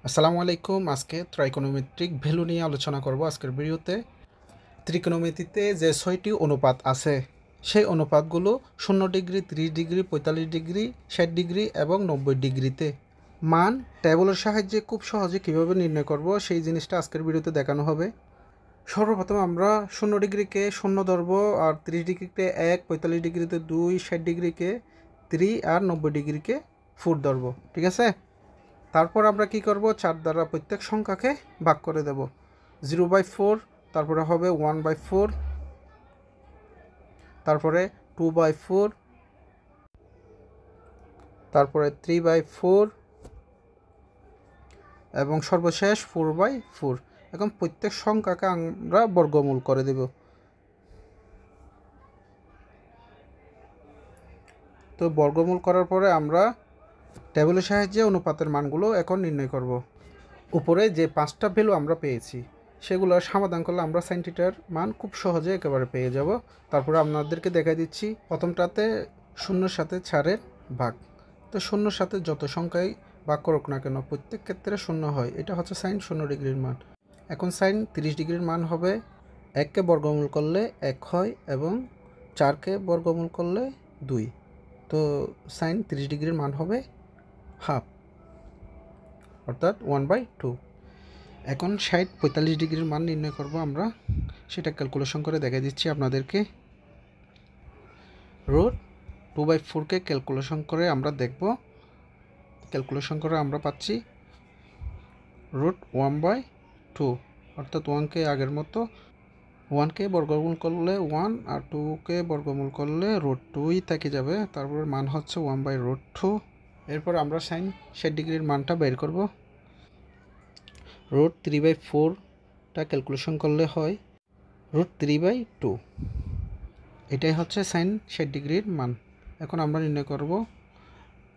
আসসালামু আলাইকুম। আজকে ত্রিকোণমিতিক ভ্যালু নিয়ে আলোচনা করব আজকের ভিডিওতে। ত্রিকোণমিতিতে যে ৬টি অনুপাত আছে সেই অনুপাতগুলো 0 ডিগ্রি, 30 ডিগ্রি, 45 ডিগ্রি, 60 ডিগ্রি এবং 90 ডিগ্রিতে মান টেবিলের সাহায্যে খুব সহজে কীভাবে নির্ণয় করব সেই জিনিসটা আজকের ভিডিওতে দেখানো হবে। সর্বপ্রথম আমরা 0 ডিগ্রিকে 0 ধরবো, আর 30 ডিগ্রিতে 1, 45 ডিগ্রিতে 2, 60 ডিগ্রিকে 3 আর 90 ডিগ্রিকে 4 ধরবো। ঠিক আছে। তারপর আমরা কি করব, 4 দ্বারা প্রত্যেক সংখ্যাকে ভাগ করে দেব। 0/4, তারপরে হবে 1/4, তারপরে 2/4, তারপরে 3/4 এবং সর্বশেষ 4/4। এখন প্রত্যেক সংখ্যাকে আমরা বর্গমূল করে দেব। তো বর্গমূল করার পরে আমরা টেবিলের সাহায্যে অনুপাতের মানগুলো এখন নির্ণয় করব। উপরে যে 5টা ভ্যালু আমরা পেয়েছি সেগুলো সমাধান করলে আমরা sin থিটার মান খুব সহজে একেবারে পেয়ে যাব। তারপরে আপনাদেরকে দেখাই দিচ্ছি। প্রথমটাতে 0-এর সাথে 4-এর ভাগ। তো 0-এর সাথে যত সংখ্যাই ভাগ করুক না কেন প্রত্যেক ক্ষেত্রে 0 হয়। এটা হচ্ছে sin 0 ডিগ্রির মান। এখন sin 30 ডিগ্রির মান হবে 1কে বর্গমূল করলে 1 হয় এবং 4কে বর্গমূল করলে 2। তো sin 30 ডিগ্রির মান হবে হাফ, অর্থাৎ 1/2। এখন 60-45 ডিগ্রির মান নির্ণয় করব আমরা, সেটা ক্যালকুলেশন করে দেখা দিচ্ছি আপনাদেরকে। রুট 2/4কে ক্যালকুলেশন করে আমরা দেখব। ক্যালকুলেশন করে আমরা পাচ্ছি রুট 1/2, অর্থাৎ 1কে আগের মতো 1কে বর্গমূল করলে 1 আর 2কে বর্গমূল করলে রুট 2ই থেকে যাবে। তারপর মান হচ্ছে 1/√2। এরপর আমরা sin 60 ডিগ্রির মানটা বের করব। রুট 3/4টা ক্যালকুলেশন করলে হয় রুট 3/2। এটাই হচ্ছে sin 60 ডিগ্রির মান। এখন আমরা নির্ণয় করব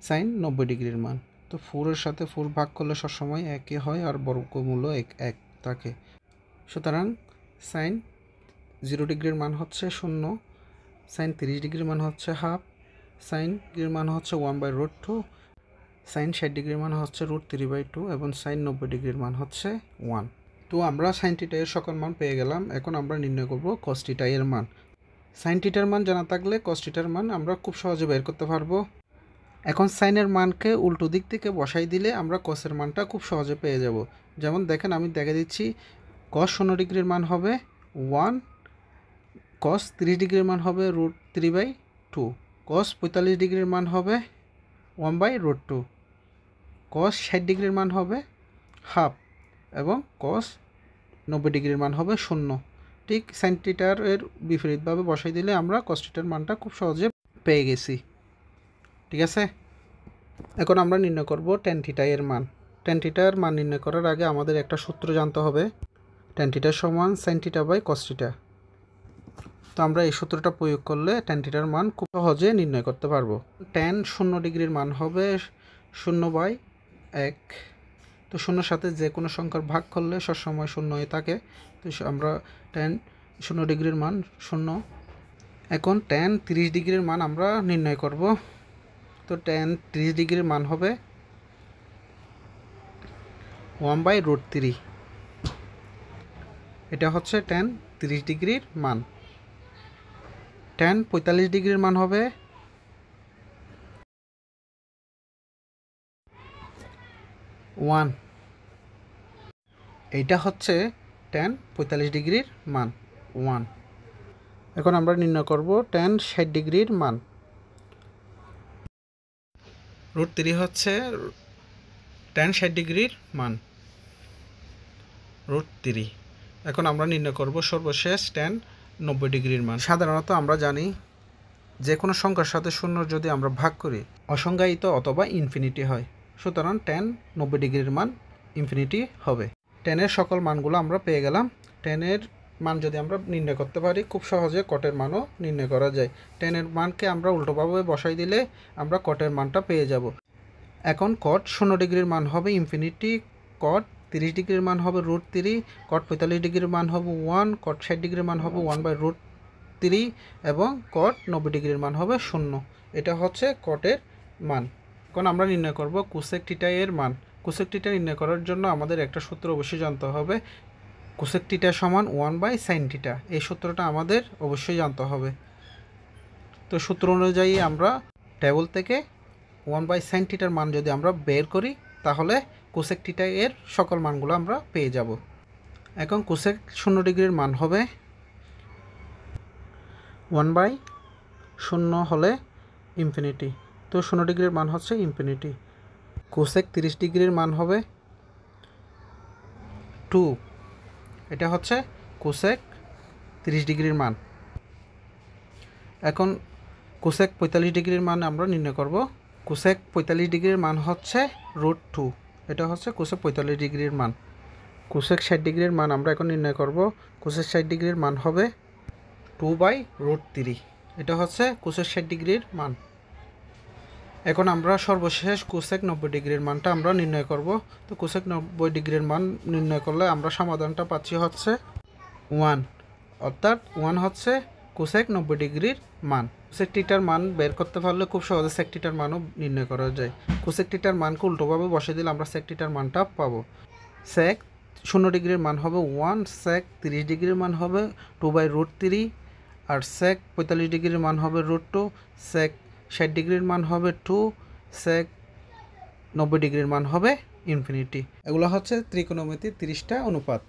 sin 90 ডিগ্রির মান। তো 4-এর সাথে 4 ভাগ করলে সবসময় একই হয় আর বর্গমূল্য 1 থাকে। সুতরাং sin 0 ডিগ্রির মান হচ্ছে 0, sin 30 ডিগ্রির মান হচ্ছে হাফ, sin ডিগ্রির মান হচ্ছে 1/√2, sin 60 ডিগ্রির মান হচ্ছে রুট 3/2 এবং sin 90 ডিগ্রির মান হচ্ছে 1। তো আমরা sin থিটা এর সকল মান পেয়ে গেলাম। এখন আমরা নির্ণয় করব cos থিটা এর মান। sin থিটার মান জানা থাকলে cos থিটার মান আমরা খুব সহজে বের করতে পারবো। এখন সাইনের মানকে উল্টো দিক থেকে বসাই দিলে আমরা cos-এর মানটা খুব সহজে পেয়ে যাব। যেমন দেখেন, আমি দেখে দিচ্ছি। cos 0 ডিগ্রির মান হবে 1, cos 30 ডিগ্রির মান হবে রুট 3/2, cos 45 ডিগ্রির মান হবে 1/√2, cos 60 ডিগ্রির মান হবে হাফ এবং cos 90 ডিগ্রির মান হবে 0। ঠিক sin থিটার এর বিপরীতভাবে বসাই দিলে আমরা cos থিটার মানটা খুব সহজে পেয়ে গেছি। ঠিক আছে। এখন আমরা নির্ণয় করব tan থিটা এর মান। tan থিটার মান নির্ণয় করার আগে আমাদের একটা সূত্র জানতে হবে। tan থিটা সমান sin theta by cos theta. তো আমরা এই সূত্রটা প্রয়োগ করলে tan থিটার মান খুব সহজে নির্ণয় করতে পারবো। tan 0 ডিগ্রির মান হবে 0/1। তো 0-এর সাথে যে কোনো সংখ্যার ভাগ করলে সবসময় 0 থাকে। তো আমরা tan 0 ডিগ্রির মান 0। এখন tan 30 ডিগ্রির মান আমরা নির্ণয় করব। তো tan 30 ডিগ্রির মান হবে 1/√3। এটা হচ্ছে tan 30 ডিগ্রির মান। tan 45 ডিগ্রির মান হবে 1। এইটা হচ্ছে tan 45 ডিগ্রির মান 1। এখন আমরা নির্ণয় করব tan 60 ডিগ্রির মান। √3 হচ্ছে tan 60 ডিগ্রির মান √3। এখন আমরা নির্ণয় করব সর্বশেষ tan 90 ডিগ্রির মান। সাধারণত আমরা জানি যে কোনো সংখ্যার সাথে 0 যদি আমরা ভাগ করি অসংজ্ঞায়িত অথবা ইনফিনিটি হয়। সুতরাং tan 90 ডিগ্রির মান ইনফিনিটি হবে। tan এর সকল মানগুলো আমরা পেয়ে গেলাম। tan এর মান যদি আমরা নির্ণয় করতে পারি খুব সহজে cot এর মানও নির্ণয় করা যায়। tan এর মানকে আমরা উল্টোভাবে বসাই দিলে আমরা cot এর মানটা পেয়ে যাব। এখন cot 0 ডিগ্রির মান হবে ইনফিনিটি, cot 30 ডিগ্রির মান হবে √3, cot 45 ডিগ্রির মান হবে 1, cot 60 ডিগ্রির মান হবে 1/√3 এবং cot 90 ডিগ্রির মান হবে 0। এটা হচ্ছে cot এর মান। এখন আমরা নির্ণয় করব cosec থিটা এর মান। কোসেক থিটা নির্ণয় করার জন্য আমাদের একটা সূত্র অবশ্যই জানতে হবে, কোসেক থিটা সমান 1/sin থিটা। এই সূত্রটা আমাদের অবশ্যই জানতে হবে। তো সূত্র অনুযায়ী আমরা টেবিল থেকে 1/sin থিটার মান যদি আমরা বের করি তাহলে কোসেক থিটা এর সকল মানগুলো আমরা পেয়ে যাব। এখন কোসেক 0 ডিগ্রির মান হবে 1/0 হলে ইনফিনিটি, তো 0 ডিগ্রির মান হচ্ছে ইনফিনিটি। কোসেক 30 ডিগ্রির মান হবে 2, এটা হচ্ছে কোসেক 30 ডিগ্রির মান। এখন কোসেক 45 ডিগ্রির মান আমরা নির্ণয় করব। কোসেক 45 ডিগ্রির মান হচ্ছে √2, এটা হচ্ছে কোসেক 45 ডিগ্রির মান। কোসেক 60 ডিগ্রির মান আমরা এখন নির্ণয় করব। কোসেক 60 ডিগ্রির মান হবে 2/√3, এটা হচ্ছে কোসেক 60 ডিগ্রির মান। এখন আমরা সর্বশেষ কোসেক 90 ডিগ্রির মানটা আমরা নির্ণয় করব। তো কোসেক 90 ডিগ্রির মান নির্ণয় করলে আমরা সমাধানটা পাচ্ছি হচ্ছে 1, অর্থাৎ 1 হচ্ছে কোসেক 90 ডিগ্রির মান। কোসেক থিটার মান বের করতে পারলে খুব সহজে সেক থিটার মানও নির্ণয় করা যায়। কোসেক থিটার মানকে উল্টোভাবে বসিয়ে দিলে আমরা সেক থিটার মানটা পাবো। সেক 0 ডিগ্রির মান হবে 1, সেক 30 ডিগ্রির মান হবে 2/√3, আর সেক 45 ডিগ্রির মান হবে √2, সেক 60 ডিগ্রির মান হবে 2, সেক 90 ডিগ্রির মান হবে ইনফিনিটি। এগুলো হচ্ছে ত্রিকোণমিতির 30টা অনুপাত।